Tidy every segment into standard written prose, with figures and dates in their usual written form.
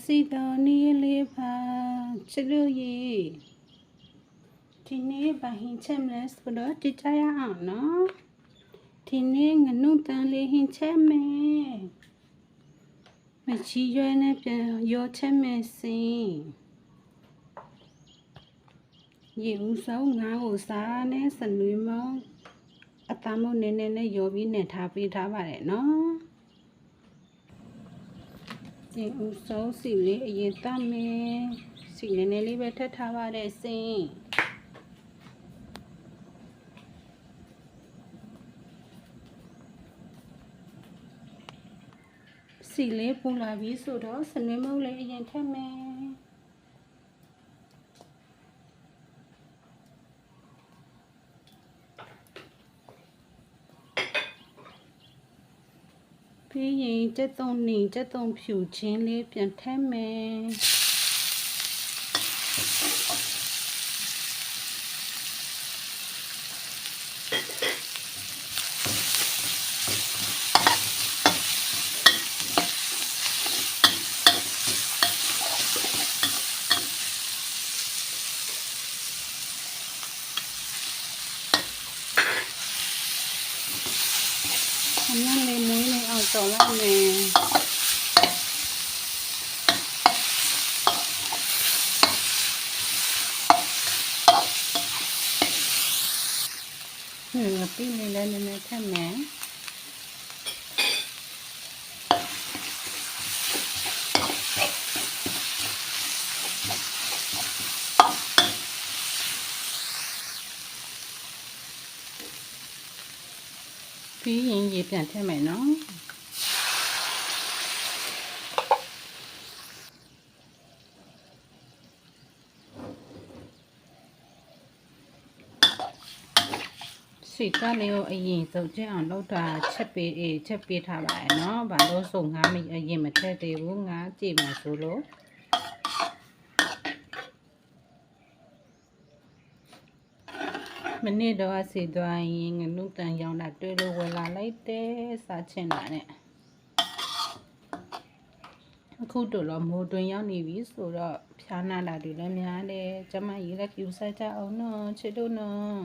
စီတော်နီလေးပါချစ်လို့ရေဒီနေ့ဘာဟင်းချက်မလဲဆိုတော့ကြည့်ကြရအောင်နော်ဒီနေ့ငနုတန်လေးဟင်းချက်မယ်မချီရွယ်နဲ့ပြန်ရောချက်မယ်စင်ရေဦးဆုံးငါးကိုစားနဲ့စနွေးမောင်းအသားမုံနည်းနည်းနဲ့ရောပြီးနဲ့ထားပေးထားပါတယ်နော်ဒီဦးဆုံးစီလေးအရင်တတ်မယ်စီနည်းနည်းလေးပဲထပ်ထားပါတဲ့စင်စီလေးပူလာပြီဆိုတော့စနွေးမုံလေးအရင်ထည့်မယ်ပြီးရင်ကြက်သွန်နေကြက်သွန်ဖြူချင်းလေးပြန်ထည့်မယ်ခဏလေးမွေးနေအောင်တော်လိုက်မယ်ပြီးနေလဲနည်းနည်းထည့်မယ်ပြီးရင်ရေပြန်ထည့်မယ်နော်စီကလေးကိုအရင်စုပ်ကျအောင်လုပ်တာချက်ပေးထားပါတယ်နော်ဘာလို့ဆိုငါမအရင်မထည့်သေးဘူးငါကြည့်မှဆိုလို့မနေ့တော့စီသွားရင်ငနုတန်ရောင်းတာတွေ့လို့ဝယ်လာလိုက်တယ်စားချင်တာနဲ့အခုတော့မိုးတွင်ရောက်နေပြီဆိုတော့ဖျားနာတာတွေလည်းများတယ်ကျမကြီးလည်းယူစားကြအောင်နော်ချစ်တို့နော်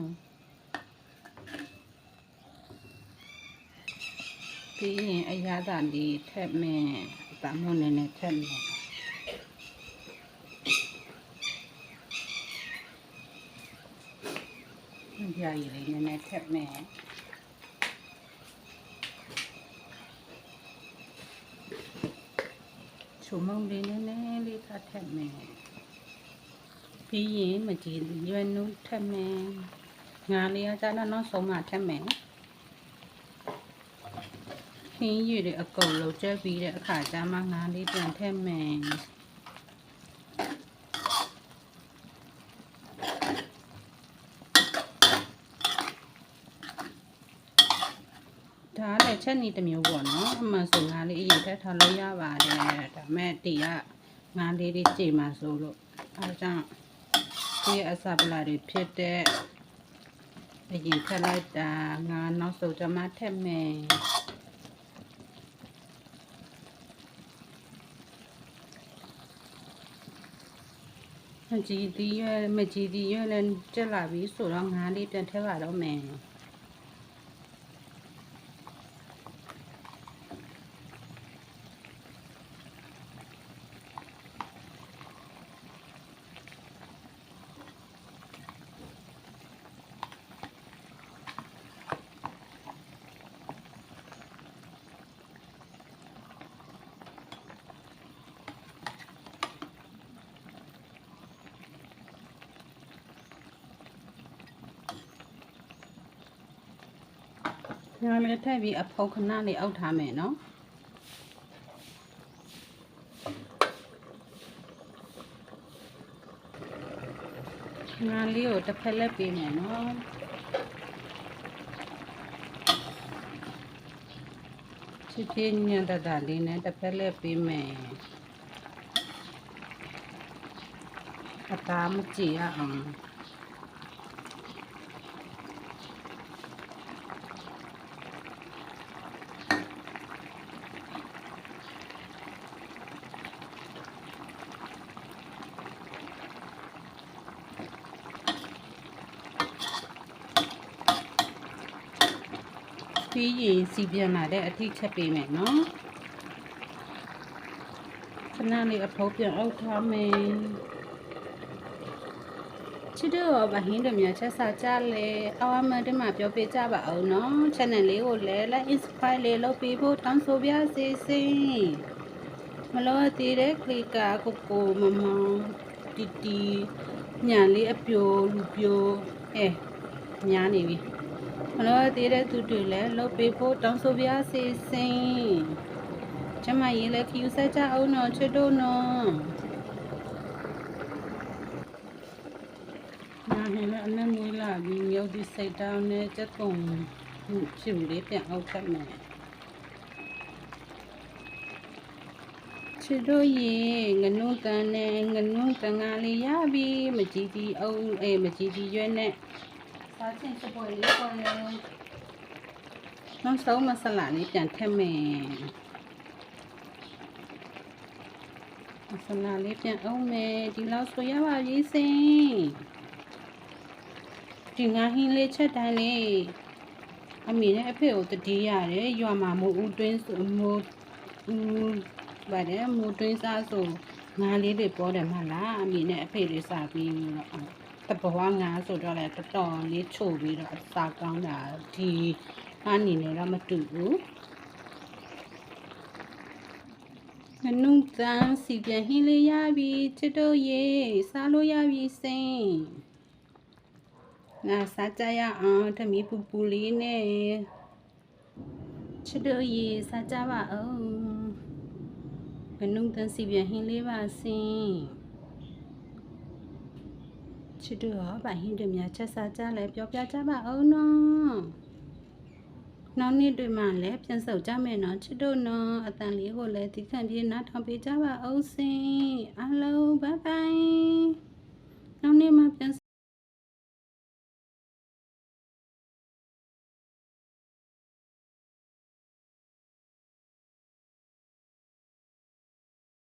ပြီးရင်အရာသာလေးထက်မယ်တမုံနဲ့ထက်မယ်အရာကြီးလေးနည်းနည်းထက်မယ်ချုံမုံလေးနည်းနည်းလေးထက်မယ်ပြီးရင်မကြည့်ရွယ်နုထက်မယ်ငါလေးကကြတော့နောက်ဆုံးမှထက်မယ်ခင်းရည်တွေအကုန်လုံးကျက်ပြီးတဲ့အခါကျမှငါလေးပြန်ထည့်မယ်ဒါလည်းချက်နီတစ်မျိုးပေါ့နော်အမှန်ဆိုငါလေးအရင်ထည့်ထားလို့ရပါတယ်ဒါမဲ့တီကငါလေးတွေကြိတ်မှဆိုလို့အဲဒါကြောင့်ဒီအစပလာတွေဖြစ်တဲ့အရင်ထည့်လိုက်တာငါနောက်ဆုံးကျမှထည့်မယ်မကြည့်သေးရွယ်လည်းကျက်လာပြီဆိုတော့ငါးလေးပြန်ထည့်ပါတော့မယ်ငါလည်းထည့်ပြီးအဖုတ်ခဏလေးအောက်ထားမယ်နော်ငါလေးကိုတစ်ဖက်လက်ပေးမယ်နော်ချစ်ချင်းညံ့တလေးနဲ့တစ်ဖက်လက်ပေးမယ်အသားမကြည့်ရအောင် ပ ကျွေးရင်စီပြန်လာတဲ့အထိချက်ပေးမယ်နော်ခဏလေးအဖိုးပြန်အုပ်ထားမယ်ချစ်တို့ဗဟင်းတို့များချက်စားကြလေအော်မတမပြောပြကြပါအောင်နော် channel လေးကိုလည်း like inspire လေးလုပ်ပေးဖို့တောင်းဆိုပါစေစိမလို့သေးတဲ့ click ကကိုမမတီတီညာလေးအပြိုလူပြိုညာနေပြီမလို့သေးတဲ့သူတွေလည်းလုပ်ပေးဖို့တောင်းဆိုပါစေစိကျမရေးလည်းခယူဆက်ကြအောင်နော်ချစ်တို့နော်နာဟဲ့လည်းအနက်မွေးလာပြီးမြုပ်ဒီစိတ်တောင်းနဲ့စက်ကုံဖြူလေးပြန်အုပ်ခတ်မယ်ချစ်တို့ရေငနုတန်နဲ့ငနုတန်ကလေးရပြီမကြည့်ဒီအုပ်မကြည့်ဒီရွက်နဲ့စားချင်းစပွဲလေးပေါ်လေနောက်ဆုံးမဆလာလေးပြန်ထည့်မယ်မဆလာလေးပြန်အုပ်မယ်ဒီလောက်ဆိုရပါပြီစင်ဒီငါဟင်းလေးချက်တိုင်းလေးအမေနဲ့အဖေကိုတတိရတယ်ရွာမှာမိုးဦးတွင်းဆိုမိုးပါတယ်မိုးတွင်းစားဆိုငါလေးတွေပေါ်တယ်မလားအမေနဲ့အဖေလေးစားပြီးတော့တဘဝငါဆိုတော့လည်းတော်တော်လေးချို့ပြီးတော့စားကောင်းတာဒီအနေနဲ့တော့မတူဘူးငနုတန်စီပြန်ဟင်းလေးရပြီချစ်တို့ရေစားလို့ရပြီစိန်ငါစားကြရအောင်ထမီပူပူလေးနဲ့ချစ်တို့ရေစားကြပါအောင်ငနုတန်စီပြန်ဟင်းလေးပါစင်ချစ်တို့ရောဗဟင်းတွေများချက်စားကြလဲပြောပြကြပါအောင်နော်နောက်နေ့တွေမှလည်းပြန်ဆုပ်ကြမယ်နော်ချစ်တို့နော်အတန်လေးကိုလည်းဒီခံပြေးနားထောင်ပေးကြပါအောင်စင်အားလုံးဘိုင်ဘိုင်နောက်နေ့မှပြန်